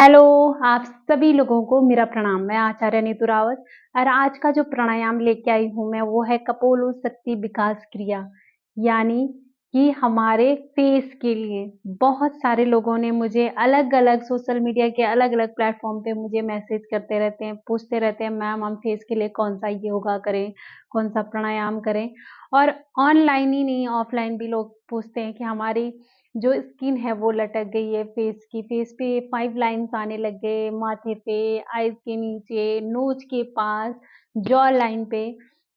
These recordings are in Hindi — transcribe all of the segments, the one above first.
हेलो, आप सभी लोगों को मेरा प्रणाम। मैं आचार्य नीतू रावत और आज का जो प्राणायाम लेके आई हूँ मैं वो है कपोलशक्ति विकास क्रिया। यानी कि हमारे फेस के लिए बहुत सारे लोगों ने मुझे अलग-अलग सोशल मीडिया के अलग-अलग प्लेटफॉर्म पे मुझे मैसेज करते रहते हैं, पूछते रहते हैं मैम हम फेस के लिए कौन-सा योगा करें, कौन-सा प्राणायाम करें और ऑनलाइन ही नहीं ऑफलाइन भी लोग पूछते हैं कि हमारी जो स्किन है वो लटक गई है फेस की, फेस पे 5 लाइन्स आने लग गए, माथे पे, आईज़ के नीचे, नोज़ के पास, जॉ लाइन पे।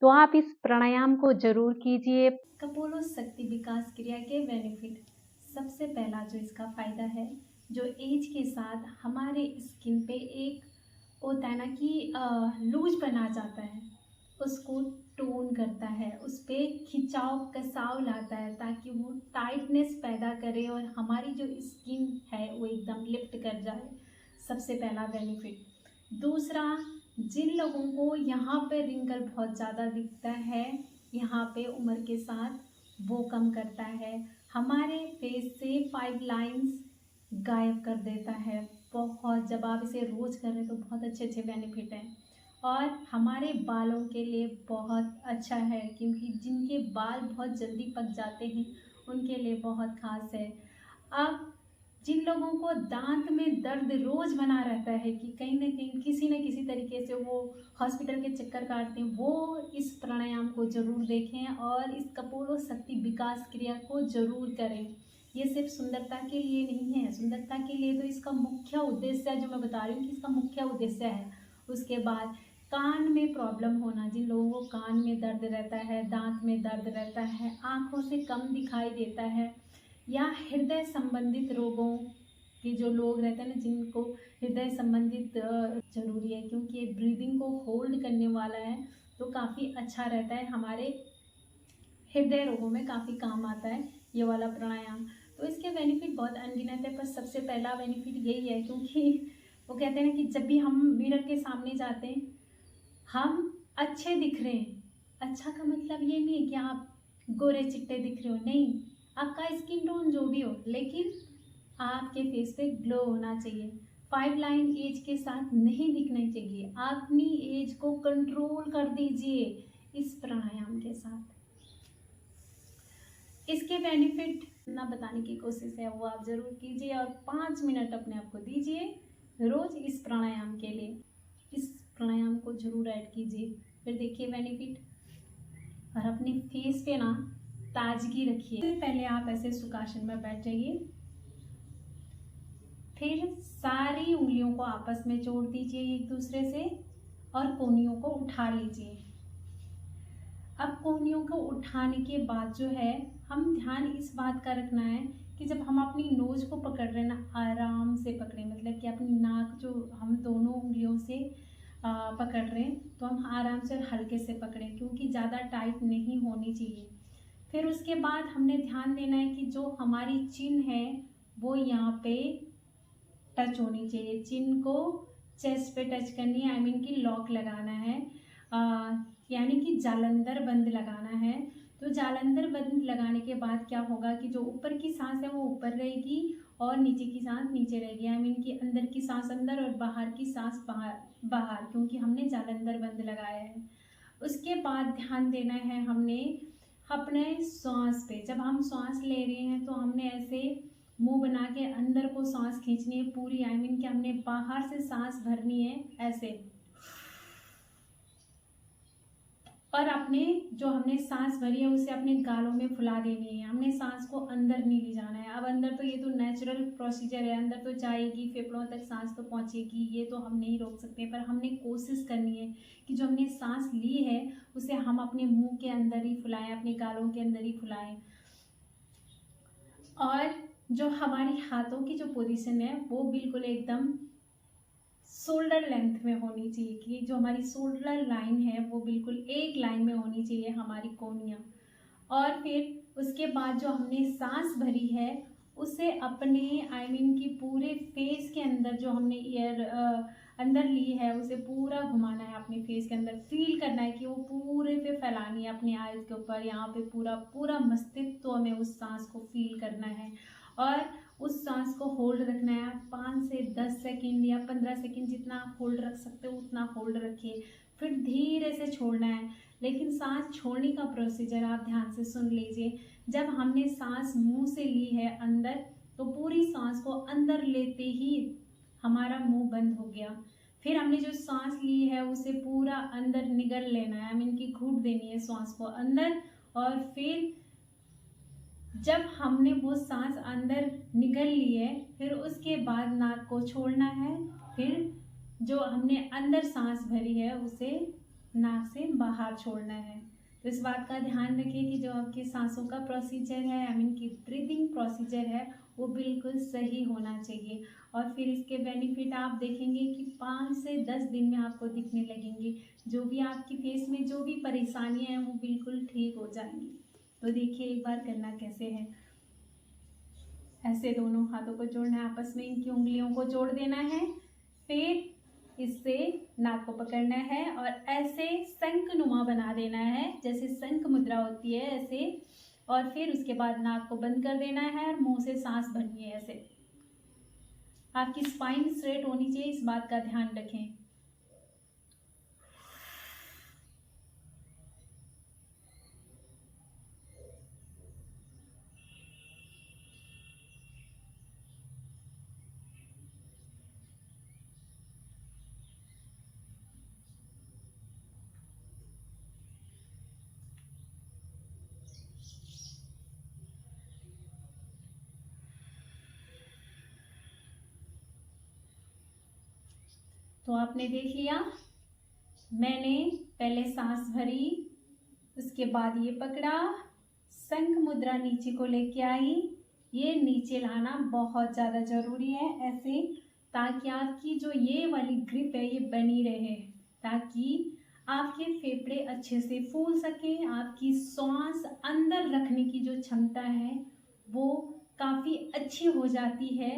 तो आप इस प्राणायाम को ज़रूर कीजिए। कपोलशक्ति विकास क्रिया के बेनिफिट। सबसे पहला जो इसका फ़ायदा है, जो एज के साथ हमारे स्किन पे एक होता है ना कि लूज़पन आ जाता है, उसको टोन करता है, उस पे खिंचाव कसाव लाता है ताकि वो टाइटनेस पैदा करे और हमारी जो स्किन है वो एकदम लिफ्ट कर जाए। सबसे पहला बेनिफिट। दूसरा, जिन लोगों को यहाँ पे रिंकल बहुत ज़्यादा दिखता है, यहाँ पे उम्र के साथ वो कम करता है, हमारे फेस से 5 लाइन्स गायब कर देता है। बहुत, जब आप इसे रोज़ कर रहे हैं तो बहुत अच्छे अच्छे बेनिफिट हैं और हमारे बालों के लिए बहुत अच्छा है क्योंकि जिनके बाल बहुत जल्दी पक जाते हैं उनके लिए बहुत ख़ास है। अब जिन लोगों को दांत में दर्द रोज़ बना रहता है कि कहीं न कहीं किसी न किसी तरीके से वो हॉस्पिटल के चक्कर काटते हैं, वो इस प्राणायाम को ज़रूर देखें और इस कपोलशक्ति विकास क्रिया को ज़रूर करें। ये सिर्फ सुंदरता के लिए नहीं है, सुंदरता के लिए तो इसका मुख्य उद्देश्य है, जो मैं बता रही हूँ कि इसका मुख्य उद्देश्य है। उसके बाद कान में प्रॉब्लम होना, जिन लोगों को कान में दर्द रहता है, दांत में दर्द रहता है, आँखों से कम दिखाई देता है या हृदय संबंधित रोगों के जो लोग रहते हैं ना, जिनको हृदय संबंधित ज़रूरी है क्योंकि ये ब्रीदिंग को होल्ड करने वाला है, तो काफ़ी अच्छा रहता है, हमारे हृदय रोगों में काफ़ी काम आता है ये वाला प्राणायाम। तो इसके बेनिफिट बहुत अनगिनत है, पर सबसे पहला बेनिफिट यही है क्योंकि वो कहते हैं ना कि जब भी हम मिरर के सामने जाते हैं हम अच्छे दिख रहे हैं। अच्छा का मतलब ये नहीं है कि आप गोरे चिट्टे दिख रहे हो, नहीं, आपका स्किन टोन जो भी हो, लेकिन आपके फेस पे ग्लो होना चाहिए। 5 लाइन एज के साथ नहीं दिखना चाहिए। आप अपनी एज को कंट्रोल कर दीजिए इस प्राणायाम के साथ। इसके बेनिफिट ना बताने की कोशिश है वो आप ज़रूर कीजिए और 5 मिनट अपने आप को दीजिए रोज़ इस प्राणायाम के लिए। इस प्राणायाम को ज़रूर ऐड कीजिए, फिर देखिए बेनिफिट। और अपने फेस पे ना ताजगी रखिए। पहले आप ऐसे सुखासन में बैठ जाइए, फिर सारी उंगलियों को आपस में जोड़ दीजिए एक दूसरे से और कोहनियों को उठा लीजिए। अब कोहनियों को उठाने के बाद जो है हम ध्यान इस बात का रखना है कि जब हम अपनी नोज को पकड़ रहे हैं ना, आराम से पकड़ें, मतलब कि अपनी नाक जो हम दोनों उंगलियों से पकड़ रहे हैं तो हम आराम से और हल्के से पकड़ें क्योंकि ज़्यादा टाइट नहीं होनी चाहिए। फिर उसके बाद हमने ध्यान देना है कि जो हमारी चिन है वो यहाँ पे टच होनी चाहिए, चिन को चेस्ट पे टच करनी है, आई मीन कि लॉक लगाना है, यानी कि जालंधर बंद लगाना है। तो जालंधर बंद लगाने के बाद क्या होगा कि जो ऊपर की सांस है वो ऊपर रहेगी और नीचे की सांस नीचे रहेगी, आई मीन कि अंदर की सांस अंदर और बाहर की सांस बाहर बाहर, क्योंकि हमने जालंधर बंद लगाया है। उसके बाद ध्यान देना है हमने अपने श्वास पे। जब हम श्वास ले रहे हैं तो हमने ऐसे मुंह बना के अंदर को सांस खींचनी है पूरी, आई मीन कि हमने बाहर से सांस भरनी है ऐसे, और अपने जो हमने सांस भरी है उसे अपने गालों में फुला देनी है। हमने सांस को अंदर नहीं ले जाना है। अब अंदर तो ये तो नेचुरल प्रोसीजर है, अंदर तो जाएगी, फेफड़ों तक सांस तो पहुंचेगी, ये तो हम नहीं रोक सकते, पर हमने कोशिश करनी है कि जो हमने सांस ली है उसे हम अपने मुंह के अंदर ही फुलाएं, अपने गालों के अंदर ही फुलाएं। और जो हमारी हाथों की जो पोजीशन है वो बिल्कुल एकदम शोल्डर लेंथ में होनी चाहिए कि जो हमारी शोल्डर लाइन है वो बिल्कुल एक लाइन में होनी चाहिए हमारी कोहनियाँ। और फिर उसके बाद जो हमने सांस भरी है उसे अपने आई मीन कि पूरे फेस के अंदर जो हमने एयर अंदर ली है उसे पूरा घुमाना है अपने फेस के अंदर, फील करना है कि वो पूरे पे फैलानी है अपने आईज के ऊपर, यहाँ पे पूरा पूरा मस्तिष्क में उस सांस को फील करना है। और उस सांस को होल्ड रखना है। 5 से 10 सेकंड या 15 सेकंड जितना आप होल्ड रख सकते हो उतना होल्ड रखिए, फिर धीरे से छोड़ना है। लेकिन सांस छोड़ने का प्रोसीजर आप ध्यान से सुन लीजिए। जब हमने सांस मुंह से ली है अंदर, तो पूरी सांस को अंदर लेते ही हमारा मुंह बंद हो गया। फिर हमने जो सांस ली है उसे पूरा अंदर निगल लेना है, मीन की घूट देनी है सांस को अंदर। और फिर जब हमने वो सांस अंदर निगल ली है, फिर उसके बाद नाक को छोड़ना है। फिर जो हमने अंदर सांस भरी है उसे नाक से बाहर छोड़ना है। तो इस बात का ध्यान रखिए कि जो आपकी सांसों का प्रोसीजर है, आई मीन की ब्रीदिंग प्रोसीजर है, वो बिल्कुल सही होना चाहिए। और फिर इसके बेनिफिट आप देखेंगे कि 5 से 10 दिन में आपको दिखने लगेंगी। जो भी आपकी फेस में जो भी परेशानियां हैं वो बिल्कुल ठीक हो जाएंगी। तो देखिए एक बार करना कैसे है। ऐसे दोनों हाथों को जोड़ना है, आपस में इनकी उंगलियों को जोड़ देना है। फिर इससे नाक को पकड़ना है और ऐसे शंखनुमा बना देना है, जैसे शंख मुद्रा होती है ऐसे। और फिर उसके बाद नाक को बंद कर देना है और मुंह से सांस भरनी है ऐसे। आपकी स्पाइन स्ट्रेट होनी चाहिए, इस बात का ध्यान रखें। तो आपने देख लिया, मैंने पहले सांस भरी, उसके बाद ये पकड़ा, शंख मुद्रा नीचे को लेके आई। ये नीचे लाना बहुत ज़्यादा ज़रूरी है ऐसे, ताकि आपकी जो ये वाली ग्रिप है ये बनी रहे, ताकि आपके फेफड़े अच्छे से फूल सकें। आपकी सांस अंदर रखने की जो क्षमता है वो काफ़ी अच्छी हो जाती है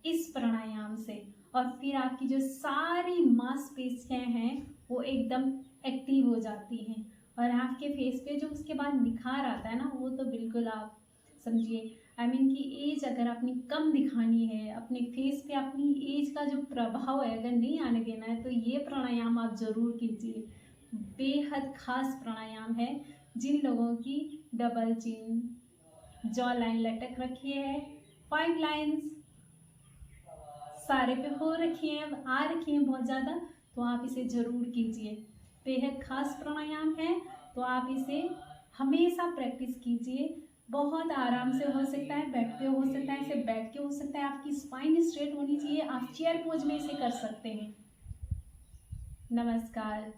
इस प्राणायाम से। और फिर आपकी जो सारी मांसपेशियां हैं वो एकदम एक्टिव हो जाती हैं। और आपके फेस पे जो उसके बाद निखार आता है ना, वो तो बिल्कुल आप समझिए, आई मीन की एज अगर अपनी कम दिखानी है, अपने फेस पे अपनी एज का जो प्रभाव है अगर नहीं आने देना है, तो ये प्राणायाम आप ज़रूर कीजिए। बेहद खास प्राणायाम है। जिन लोगों की डबल चिन, जॉ लाइन लटक रखी है, 5 लाइन्स सारे पे हो रखी हैं, आ रखी हैं बहुत ज़्यादा, तो आप इसे ज़रूर कीजिए। बेहद खास प्राणायाम है, तो आप इसे हमेशा प्रैक्टिस कीजिए। बहुत आराम से हो सकता है, बेड पे हो सकता है, इसे बैठ के हो सकता है। आपकी स्पाइन स्ट्रेट होनी चाहिए, आप चेयर पोज में इसे कर सकते हैं। नमस्कार।